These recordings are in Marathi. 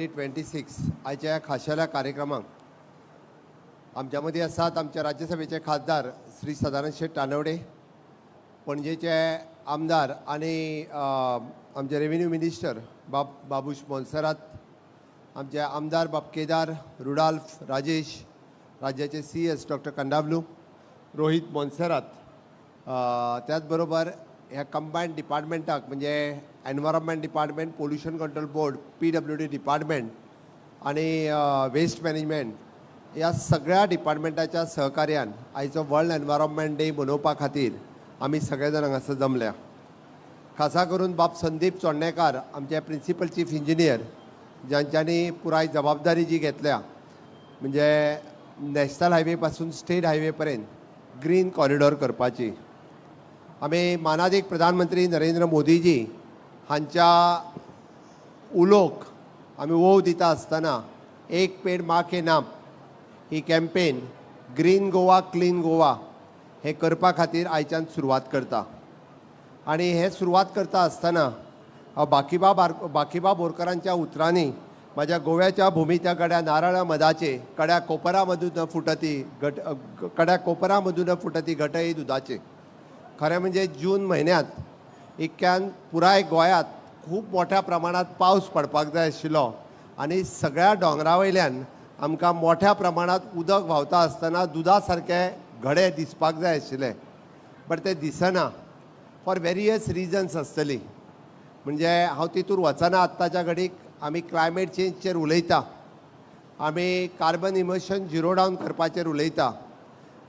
2026 आयच्या ह्या खाशेल्या कार्यक्रमाक आमच्या मदीं आसात आमचे राज्यसभेचे खासदार श्री सदानंद शेट तानवडे, पणजेचे आमदार आनी आमचे रेव्हेन्यू मिनिस्टर बाबूश मोन्सेरात, आमचे आमदार बाब केदार, रुडाल्फ राजेश, राज्याचे CS डॉक्टर कंडावलू, रोहित मोन्सेरात, त्याच बरोबर ह्या कंबायंड डिपार्टमेंटाक म्हणजे environment department, pollution control board, PWD department आणि वेस्ट मॅनेजमेंट ह्या सगळ्या डिपार्टमेंटाच्या सहकार्यान आयचो वर्ल्ड एनवायरमेंट डे मनोवपा खातीर आमी सगळे जाण हांगासर जमल्या. खासा करून बाब संदीप चोडणेकार आमचे प्रिंसिपल चीफ इंजिनियर, ज्यांच्यांनी पुराय जबाबदारी जी घेतल्या म्हणजे नॅशनल हायवे पासून स्टेट हायवे पर्यंत ग्रीन कॉरिडॉर करपाची. आमी मानादीक प्रधानमंत्री नरेंद्र मोदीजी हांच्या उलोक आमी वोव दिता आसतना एक पेड माँ के नाम ही campaign green Goa clean Goa हे करपा खातीर आयच्यान सुरवात करता. आनी हे सुरवात करता आसतना हांव बाकीबा बोरकरांच्या उतरांनी म्हाज्या गोव्याच्या भुमीच्या गड्या नारळा मदाचे कड्या कोपरामधून फुटती घटई दुधाचे. खरें म्हणजे जून म्हयन्यांत इतक्यान पुराय गोंयांत खूब मोठ्या प्रमाणात पावस पडपाक जाय आशिल्लो आनी सगळ्या दोंगरा वयल्यान आमकां मोठ्या प्रमाणात उदक व्हांवता आसतना दुधा सारके घडे दिसपाक जाय आशिल्ले, बट ते दिसना फॉर वेरियस रिजन्स आसतली. म्हणजे हांव तितूर वचना आत्ताच्या घडीक आमी क्लायमेट चेंजचेर उलयता, आमी कार्बन इमिशन झिरो डावन करपाचेर उलयता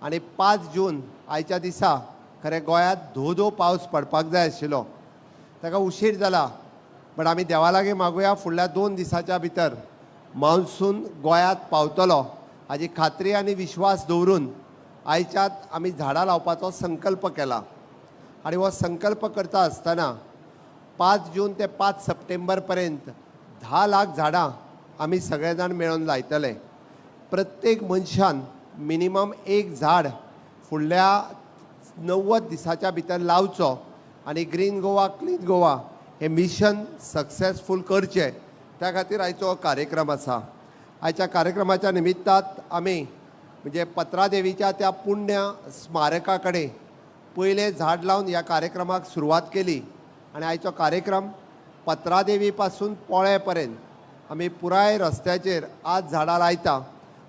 आनी 5 जून आयच्या दिसा खरें गोंयांत धो पावस पडपाक जाय आशिल्लो. ताका उशीर जाला, बट आमी देवा लागीं मागुया फुडल्या 2 दिसाच्या भितर मान्सून गोंयांत पावतलो हाची खात्री आनी विश्वास दवरून आयच्यात आमी झाडां लावपाचो संकल्प केला. आनी हो संकल्प करता आसतना 5 जून ते 5 सप्टेंबर पर्यंत 10 लाख झाडां आमी सगळे जाण मेळून लायतले. प्रत्येक मनशान मिनिमम एक झाड फुडल्या 90 दिसाच्या भितर लावचो आनी ग्रीन गोवा क्लीन गोवा हे मिशन सक्सेसफूल करचें, त्या खातीर आयचो कार्यक्रम आसा. आयच्या कार्यक्रमाच्या निमित्तात आमी म्हणजे पत्रादेवीच्या त्या पुण्य स्मारका कडेन पयलें झाड लावन ह्या कार्यक्रमाक सुरवात केली आनी आयचो कार्यक्रम पत्रादेवी पासून पोळे पर्यंत आमी पुराय रस्त्याचेर आज झाडां लायता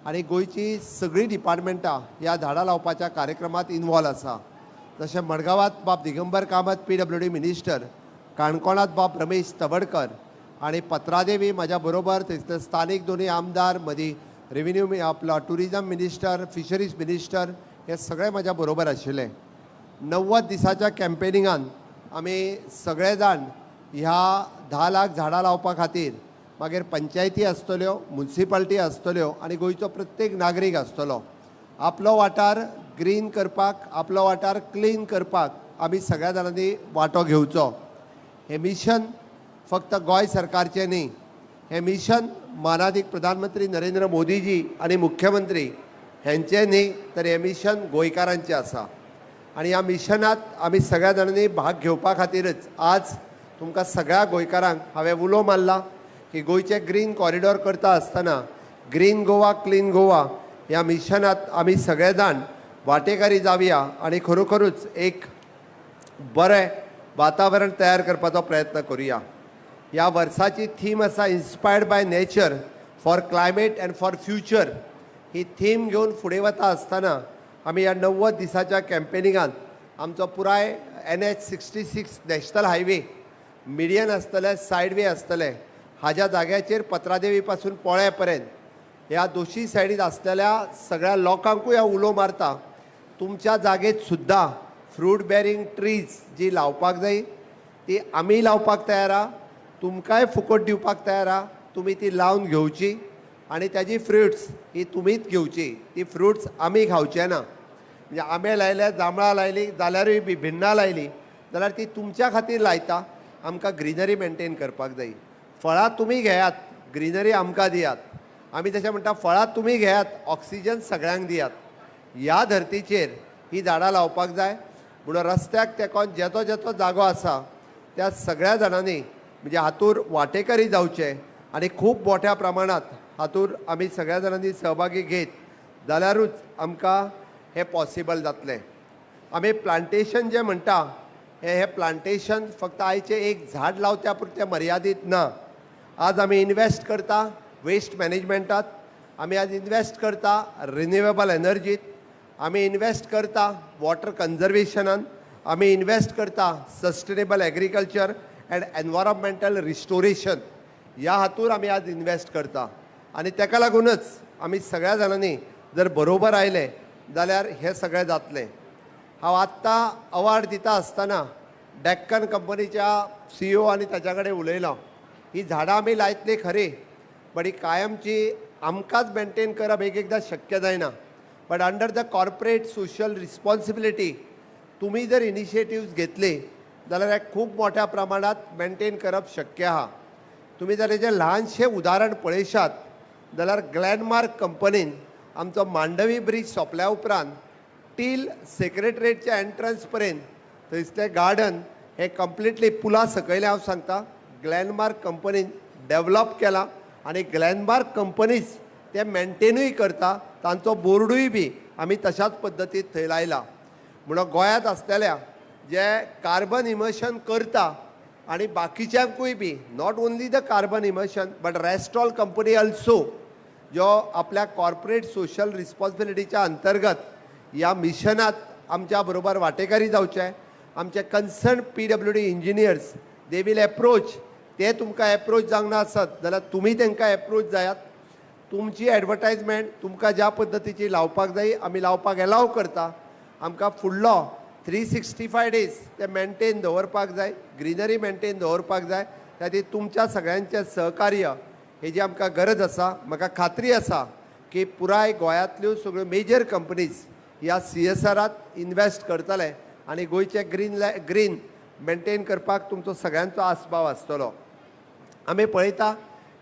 आनी गोंयची सगळीं डिपार्टमेंटां ह्या झाडां लावपाच्या कार्यक्रमांत इनवॉल्व आसा. जशें मडगांवांत बाब दिगंबर कामत PWD मिनिस्टर, काणकोणांत बाब रमेश तवडकर आनी पत्रादेवी म्हाज्या बरोबर, थंयसर स्थानीक दोनूय आमदार, मदीं रेव्हेन्यू आपलो टुरिजम मिनिस्टर, फिशरीज मिनिस्टर हे सगळे म्हाज्या बरोबर आशिल्ले. 90 दिसाच्या कॅम्पेनिंगान आमी सगळे जाण ह्या 10 लाख झाडां लावपा खातीर मागीर पंचायती आसतल्यो, म्युन्सिपालिटी आसतल्यो आनी गोंयचो प्रत्येक नागरीक आसतलो. आपलो वाठार ग्रीन करपाक, आपलो वाठार क्लीन करपाक आमी सगळ्या जाणांनी वांटो घेवचो. हे मिशन फक्त गोंय सरकारचें न्ही, हे मिशन मानादीक प्रधानमंत्री नरेंद्र मोदीजी आनी मुख्यमंत्री हेंचें न्ही, तर हे मिशन गोंयकारांचें आसा. आनी ह्या मिशनांत आमी सगळ्या जाणांनी भाग घेवपा खातीरच आज तुमकां सगळ्या गोंयकारांक हांवें उलो मारला की गोंयचे ग्रीन कॉरिडॉर करता आसतना ग्रीन गोवा क्लीन गोवा ह्या मिशनांत आमी सगळे जाण वांटेकारी जावया आनी खरोखरूच एक बरें वातावरण तयार करपाचो प्रयत्न करुया. ह्या वर्साची थीम आसा inspired by nature for climate and for future. He theme घेवन फुडें वता आसतना आमी ह्या 90 दिसाच्या कॅम्पेनिंगान आमचो पुराय NH66 नॅशनल हायवे, मिडियन आसतले, सायडवे आसतले, हाज्या जाग्याचेर पत्रादेवी पासून पोळे पर्यंत ह्या दोशी सायडीत आसलेल्या सगळ्या लोकांकूय हांव उलो मारता, तुमच्या जागेत सुद्दां फ्रूट बेरिंग ट्रीज जी लावपाक जाय ती आमी लावपाक तयार आहा, तुमकांय फुकट दिवपाक तयार आहा. तुमी ती लावन घेवची आनी त्याची फ्रुट्स ही तुमीच घेवची. ती फ्रुट्स आमी खावचे ना. म्हणजे आंबे लायले, जांबळां लायली जाल्यारूय बी, भिण्णां लायली जाल्यार ती तुमच्या खातीर लायता. आमकां ग्रिनरी मेंटेन करपाक जाय. फळां तुमी घेयात, ग्रिनरी आमकां दियात. आमी तशें म्हणटा फळां तुमी घेयात, ऑक्सिजन सगळ्यांक दियात. ह्या धर्तीचेर ही झाडां लावपाक जाय. म्हणून रस्त्याक तेकोन जेचो जेचो जागो आसा त्या सगळ्या जाणांनी म्हणजे हातूर वांटेकरी जावचे आणि खूप मोठ्या प्रमाणात हातूंत आमी सगळ्या जाणांनी सहभागी घेत जाल्यारूच आमकां हे पॉसिबल जातलें. आमी प्लांटेशन जे म्हणटा हे प्लांटेशन फक्त आयचे एक झाड लावच्या पुरते मर्यादीत ना. आज आमी इन्वेस्ट करता वेस्ट मॅनेजमेंटात, आमी आज इन्वेस्ट करता रिन्युएबल एनर्जीत, आमी इन्वेस्ट करता वॉटर कन्जर्वेशनान, आमी इन्वेस्ट करता sustainable agriculture and environmental restoration. ह्या हातूंत आमी आज इन्वेस्ट करता आनी तेका लागूनच आमी सगळ्या जाणांनी जर बरोबर आयले जाल्यार हें सगळें जातलें. हांव आत्तां अवॉर्ड दिता आसतना डॅक्कन कंपनीच्या CEO आनी ताच्या कडेन उलयलो. ही झाडां आमी लायतली खरी, बट ही कायमची आमकांच मेंटेन करप एक एकदां शक्य जायना. But under the corporate social responsibility तुमी जर इनिशिएटिव्स घेतले जाल्यार हे खूब मोठ्या प्रमाणात मेंटेन करप शक्य आहा. तुमी जर हेजें ल्हानशें उदाहरण पळयशात जाल्यार ग्लॅनमार्क कंपनीन आमचो मांडवी ब्रिज सोंपल्या उपरांत टील सेक्रेटरेटच्या एंट्रन्स पर्यंत थंयसलें गार्डन हे कंप्लिटली पुला सकयलें हांव सांगता ग्लॅनमार्क कंपनीन डेवलप केलां आनी ग्लॅनमार्क कंपनीज ते मेंटेनूय करता. तांचो बोर्डूय बी आमी तशाच पद्दतीन थंय लायला. म्हणून गोंयांत आसलेल्या जे कार्बन इमर्शन करता आनी बाकीच्यांकूय be not only the carbon emission but rest all company also जो आपल्या कॉर्पोरेट सोशल रिस्पॉन्सिबिलिटीच्या अंतर्गत ह्या मिशनात आमच्या बरोबर वांटेकारी जावचे. आमचे concern PWD engineers they will approach. ते तुमकां एप्रोच जावंक ना आसत जाल्यार तुमी तांकां एप्रोच जायात. तुमची एडवर्टायजमेंट तुमकां ज्या पद्दतीची लावपाक जाय आमी लावपाक एलाव करता. आमकां फुडलो 365 डेज ते मेंटेन दवरपाक जाय, ग्रीनरी मेंटेन दवरपाक जाय. खातीर तुमच्या सगळ्यांचें सहकार्य हेजी आमकां गरज आसा. म्हाका खात्री आसा की पुराय गोंयांतल्यो सगळ्यो मेजर कंपनीज ह्या CSRांत इन्वेस्ट करतले आनी गोंयचे ग्रीन मेंटेन करपाक तुमचो सगळ्यांचो आस्पाव आसतलो. आमी पळयता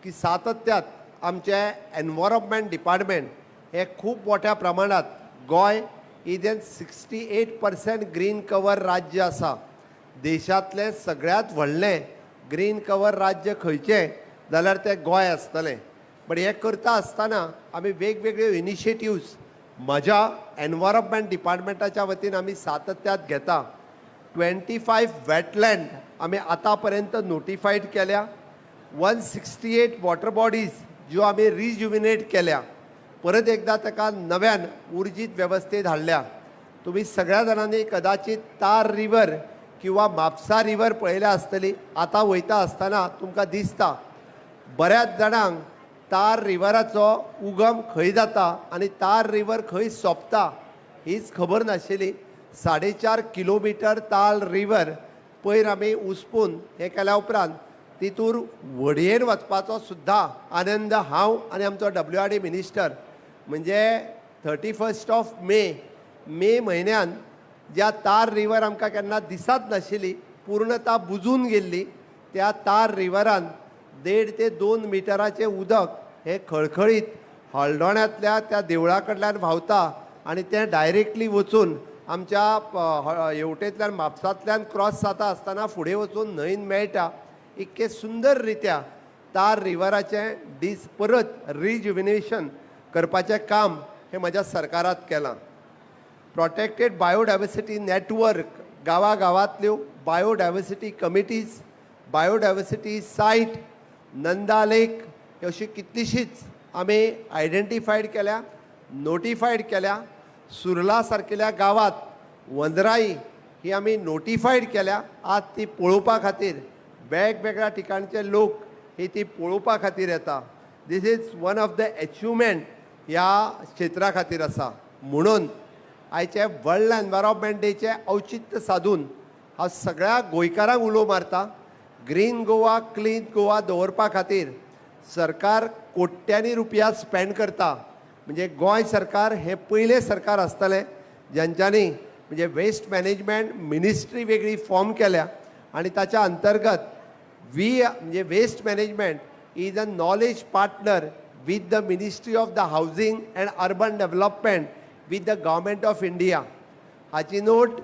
की सातत्यात आमचे एनवायरमेंट डिपार्टमेंट हे खूब मोठ्या प्रमाणात गोंय इदेन 68% ग्रीन कवर राज्य आसा. देशांतलें सगळ्यांत व्हडलें ग्रीन कवर राज्य खंयचें जाल्यार तें गोंय आसतलें. बट हें करता आसतना आमी वेगवेगळ्यो इनिशिएटिव्स म्हज्या एनवायरमेंट डिपार्टमेंटाच्या वतीन आमी सातत्यात घेता. 25 वेटलँड आमी आतां पर्यंत नोटिफायड केल्या. 168 वॉटर बॉडीज ज्यो आमी रिज्युमिनेट केल्या. परत एकदा ताका नव्यान उर्जीत वेवस्थेत हाडल्या. तुमी सगळ्या जाणांनी कदाचित तार रिवर किंवा म्हापसा रिवर पळयल्या आसतली. आतां वयता आसतना तुमकां दिसता बऱ्याच जाणांक तार रिवराचो उगम खंय जाता आनी तार रिवर खंय सोंपता हीच खबर नाशिल्ली. 4.5 किलोमिटर ताल रिवर पयर आमी उसपून हें केल्या उपरांत तितूर व्हडयेन वचपाचो सुद्दां आनंद हांव आनी आमचो WRD मिनिस्टर म्हणजे 31 मे म्हयन्यान ज्या तार रिवर आमकां केन्ना दिसत नाशिल्ली पूर्णता बुजून गेल्ली त्या तार रिवरान 1.5 ते 2 मिटराचें उदक हे खळखळीत हळदोण्यातल्या त्या देवळा कडल्यान व्हांवता आनी तें डायरेक्टली वचून आमच्या हेवटेंतल्यान म्हापसांतल्यान क्रॉस जाता आसतना फुडें वचून न्हंयन मेळटा. इतके सुंदर रित्या तार रिवराचें परत रिज्युमिनेशन करपाचें काम हे म्हज्या सरकारात केलां. प्रोटेक्टेड बायोडायवर्सिटी नेटवर्क गांवांतल्यो biodiversity committees, biodiversity site, Nanda lake अशी कितलीशीच आमी आयडेंटिफायड केल्या, नोटिफायड केल्या. सुर्ला सारकेल्या गांवांत वंदराई ही आमी नोटिफायड केल्या. आज ती पळोवपा खातीर वेगवेगळ्या ठिकाणचे लोक ही ती पळोवपा खातीर येता. This is one of the achievement ह्या क्षेत्रा खातीर आसा. म्हणून आयचे वर्ल्ड एनवायरमेंट डेचे औचित्य साधून हांव सगळ्या गोंयकारांक उलो मारता. ग्रीन गोवा क्लीन गोवा दवरपा खातीर सरकार कोट्यांनी रुपया स्पेंड करता. म्हणजे गोंय सरकार हे पयलें सरकार आसतलें ज्यांच्यांनी म्हणजे वेस्ट मॅनेजमेंट मिनिस्ट्री वेगळी फॉर्म केल्या आनी ताच्या अंतर्गत म्हणजे waste management is a knowledge partner with the Ministry of the Housing and Urban Development with the Government of India. हाची नोट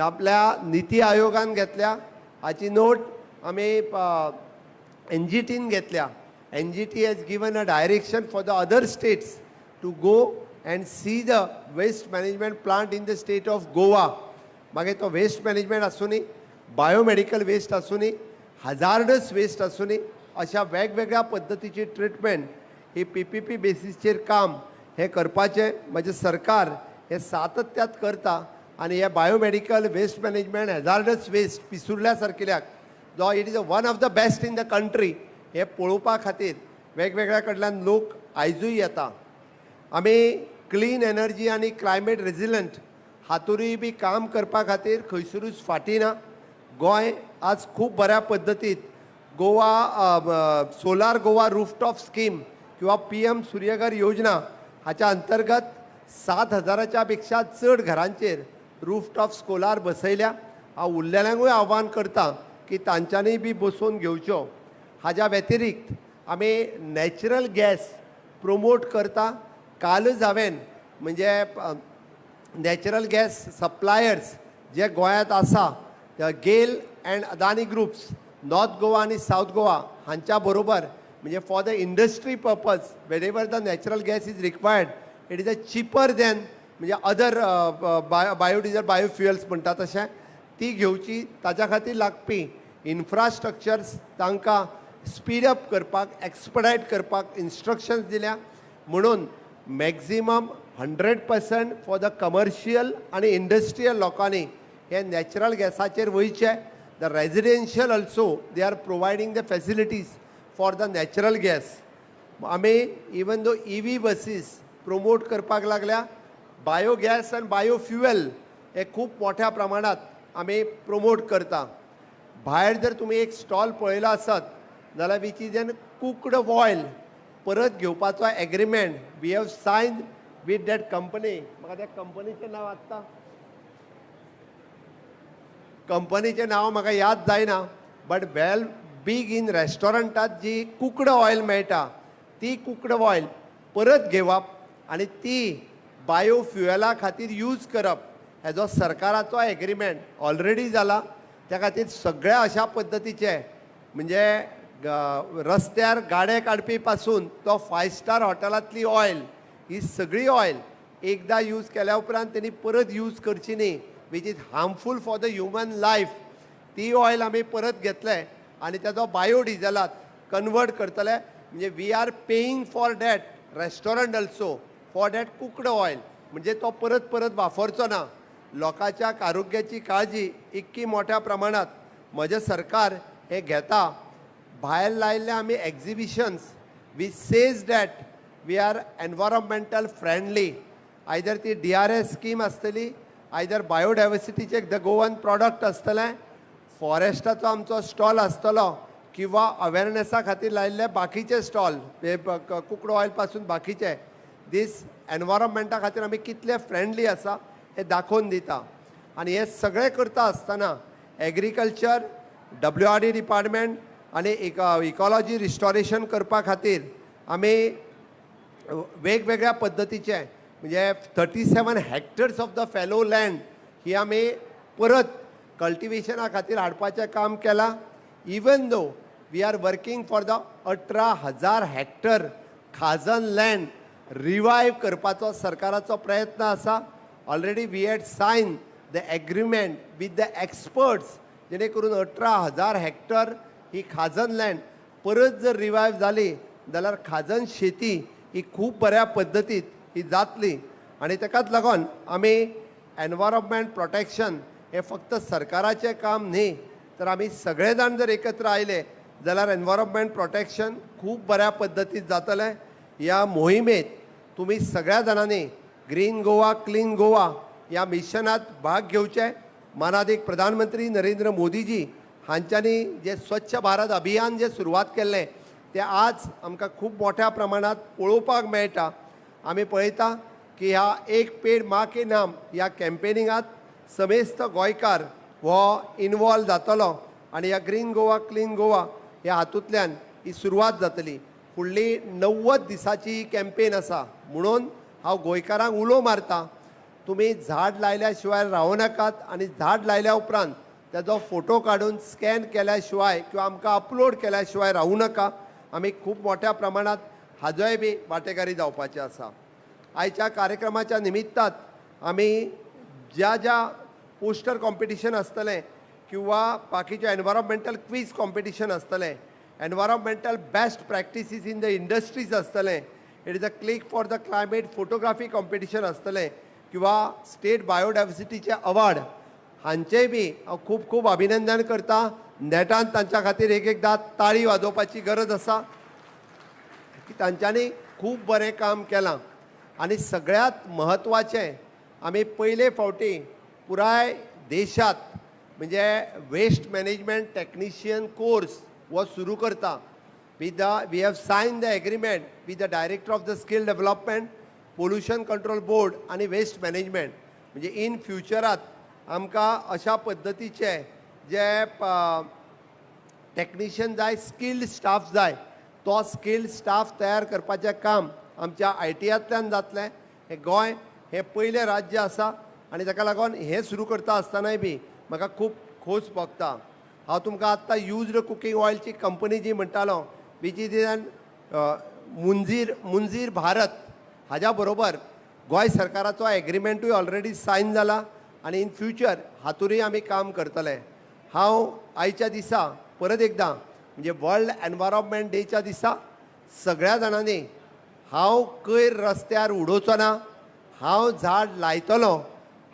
आपल्या नीती आयोगान घेतल्या. हाची नोट आमी NGTन घेतल्या. NGT has given a direction for the other states to go and see the waste management plant in the state of Goa. मागे तो waste management असुनी, biomedical waste असुनी, hazardous waste असुनी, अशा वेगवेगळ्या पद्धतीची ट्रीटमेंट ही PPP बेसिसचेर काम हे करपाचे म्हणजे सरकार हे सातत्यात करता आणि हे biomedical waste management hazardous waste पिसुर्ल्या सारकिल्याक जो it is one of the best in the country हे पळोवपा खातीर वेगवेगळ्या कडल्यान लोक आयजूय येता. आमी क्लीन एनर्जी आनी क्लायमेट रेजिलंट हातूरूय बी काम करपा खातीर खंयसरूच फाटी ना. गोंय आज खूब बऱ्या पद्दतीत Goa solar Goa rooftop scheme किंवा PM सूर्यघर योजना हाच्या अंतर्गत 7,000च्या पेक्षा चड घरांचेर रूफटॉप सोलार बसयल्या. हांव उरलेल्यांकूय आव्हान करता की तांच्यांनी बी बसोवन घेवच्यो. हाज्या व्यतिरिक्त आमी नॅचरल गॅस प्रमोट करता. कालच हांवें म्हणजे नॅचरल गॅस सप्लायर्स जे गोंयांत आसा गेल and Adani groups north Goa आनी साऊथ गोवा हांच्या बरोबर म्हणजे for the industry purpose Wien ever the natural gas is required it is a cheaper than म्हणजे अदर बायोडिझल बायोफ्युअल्स म्हणटा तशें ती घेवची. ताच्या खातीर लागपी इन्फ्रास्ट्रक्चर्स तांकां स्पीड अप करपाक एक्सपडायट करपाक इन्स्ट्रक्शन्स दिल्या. म्हणून मॅक्झिमम 100% फॉर द कमर्शियल आनी इंडस्ट्रियल लोकांनी हे नॅचरल गॅसाचेर वयचे. The residential also they are providing the facilities for the natural gas. आमी even though EV buses promote करपाक लागल्या. बायोगॅस आनी बायोफ्युएल हे खूब मोठ्या प्रमाणात आमी प्रमोट करता. भायर जर तुमी एक स्टॉल पळयलो आसत जाल्यार which is an cooked oil परत घेवपाचो agreement we have sign with that company. म्हाका त्या कंपनीचें नांव आत्ता कंपनीचें नांव म्हाका याद जायना बट वेल बीग इन रेस्टॉरंटात जी कुक्ड ऑयल मेळटा ती कुक्ड ऑयल परत घेवप आनी ती बायोफ्युएला खातीर यूज करप हेजो सरकाराचो एग्रीमेंट ऑलरेडी जाला. त्या खातीर सगळ्या अशा पद्दतीचे म्हणजे रस्त्यार गाडे काडपी पासून तो 5 स्टार हॉटेलांतली ऑयल ही सगळी ऑयल एकदां यूज केल्या उपरांत तेणी परत यूज करची न्ही which is harmful for the human life. ती ऑयल आमी परत घेतले आनी तेजो बायोडिझलात कन्वर्ट करतले. म्हणजे we are paying for that restaurant also for that cooked oil म्हणजे तो परत परत वापरचो ना. लोकांच्या आरोग्याची काळजी इतकी मोठ्या प्रमाणात म्हजें सरकार हे घेता. भायर लायिल्ले आमी exhibitions which says that we are environmental friendly. Either ती DRS स्कीम आसतली आयदर बायोडायवर्सिटीचे द गोवन प्रॉडक्ट आसतलें फॉरेस्टाचो आमचो स्टॉल आसतलो किंवा अवेरनेसा खातीर लायिल्ले बाकीचे स्टॉल कुक्ड ऑयल पासून बाकीचे दीस एनवायरमेंटा खातीर आमी कितले फ्रेंडली आसा हे दाखोवन दिता. आनी हे सगळें करता आसतना एग्रीकल्चर WRD डिपार्टमेंट आनी इकॉलॉजी रिस्टोरेशन करपा खातीर आमी वेगवेगळ्या पद्दतीचे म्हणजे 37 hectares of the fallow land ही आमी परत कल्टिवेशना खातीर हाडपाचें काम केलां. Even though we are working for the 18,000 hectare khazan land revive करपाचो सरकाराचो प्रयत्न आसा. Already we had sign the agreement with the experts जेणे करून 18,000 हेक्टर ही खाजन लँड परत जर रिवायव जाली जाल्यार खाजन शेती ही खूब बऱ्या पद्दतीत ही जातली. आनी ताकाच लागून आमी एनवायरमेंट प्रोटेक्शन हे फक्त सरकाराचें काम न्ही तर आमी सगळे जाण जर एकत्र आयले जाल्यार एनवायरमेंट प्रोटेक्शन खूब बऱ्या पद्दतीत जातलें. ह्या मोहिमेत तुमी सगळ्या जाणांनी ग्रीन गोवा क्लीन गोवा ह्या मिशनात भाग घेवचे. मानादीक प्रधानमंत्री नरेंद्र मोदीजी हांच्यांनी जे स्वच्छ भारत अभियान जे सुरवात केल्लें तें आज आमकां खूब मोठ्या प्रमाणात पळोवपाक मेळटा. आमी पळयता की ह्या एक पेड माँ के नाम ह्या कॅम्पेनिंगात समेस्त गोंयकार हो इनवॉल्व जातलो आनी ह्या ग्रीन गोवा क्लीन गोवा ह्या हातूंतल्यान ही सुरवात जातली. फुडली 90 दिसाची ही कॅम्पेन आसा. म्हणून हांव गोंयकारांक उलो मारता तुमी झाड लायल्या शिवाय रावूं नाकात आनी झाड लायल्या उपरांत तेजो फोटो काडून स्कॅन केल्या शिवाय किंवा आमकां अपलोड केल्या शिवाय रावूं नाका. आमी खूब मोठ्या प्रमाणात हाजोय बी वांटेकारी जावपाचें आसा. आयच्या कार्यक्रमाच्या निमित्तात आमी ज्या ज्या पोस्टर कॉम्पिटिशन आसतलें किंवा बाकीचे एनवायरमेंटल क्वीज कॉम्पिटिशन आसतलें, environmental best practices in the industries आसतलें, it is a click for the climate photography competition आसतलें किंवा स्टेट बायोडायवर्सिटीचे अवॉर्ड हांचेय बी हांव खूब खूब अभिनंदन करता. नेटान तांच्या खातीर एक एकदां ताळी वाजोवपाची गरज आसा की तांच्यांनी खूब बरें काम केलां. आनी सगळ्यांत म्हत्वाचें, आमी पयले फावटी पुराय देशात म्हणजे वेस्ट मॅनेजमेंट टेक्निशियन कोर्स हो सुरू करता. We have sign the agreement with the director of the skill development, pollution control board आणि वेस्ट मॅनेजमेंट. म्हणजे इन फ्युचरात आमकां अशा पद्दतीचे जे टेक्निशियन जाय, स्किल्ड स्टाफ जाय, तो स्किल्ड स्टाफ तयार करपाचें काम आमच्या ITयांतल्यान जातलें. हे गोंय हे पयलें राज्य आसा आनी ताका लागून हें सुरू करता आसतनाय बी म्हाका खूब खोस भोगता. हांव तुमकां आत्तां युज्ड कुकींग ऑयलची कंपनी जी म्हणटालो, which is N Munzir Bharat, हाज्या बरोबर गोंय सरकाराचो एग्रीमेंटूय ऑलरेडी सायन जाला आनी इन फ्युचर हातूंतय आमी काम करतले. हांव आयच्या दिसा परत एकदां म्हणजे वर्ल्ड एनवायरमेंट डेच्या दिसा सगळ्या जाणांनी हांव कोयर रस्त्यार उडोवचो ना, हांव झाड लायतलो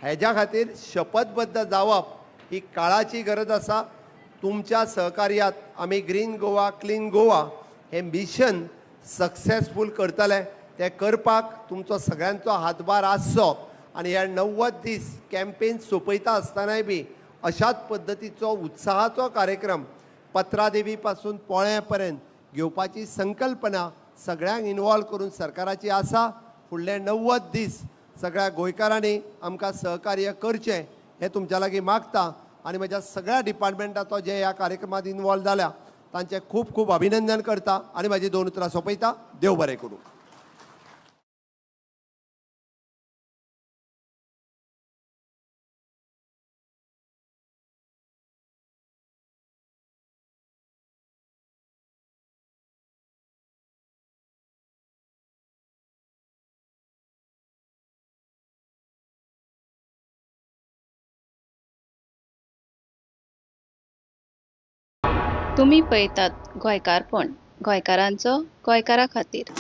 हेज्या खातीर शपथबद्ध जावप ही काळाची गरज आसा. तुमच्या सहकार्यात आमी ग्रीन गोवा क्लीन गोवा हे मिशन सक्सेसफूल करतले. ते करपाक तुमचो सगळ्यांचो हातभार आसचो आनी हे 90 दीस कॅम्पेन सोंपयता आसतनाय बी अशाच पद्दतीचो उत्साहाचो कार्यक्रम पत्रादेवी पासून पोळ्या पर्यंत घेवपाची संकल्पना सगळ्यांक इनवॉल्व करून सरकाराची आसा. फुडले 90 दीस सगळ्या गोंयकारांनी आमकां सहकार्य करचें हें तुमच्या लागीं मागता. आनी म्हज्या सगळ्या डिपार्टमेंटाचो जे ह्या कार्यक्रमात इनवॉल्व जाल्या तांचें खूब खूब अभिनंदन करता आनी म्हाजी 2 उतरां सोंपयता. देव बरें करूं. तुम्ही पळयतात गोंयकारपण, गोंयकारांचो गोंयकारा खातीर.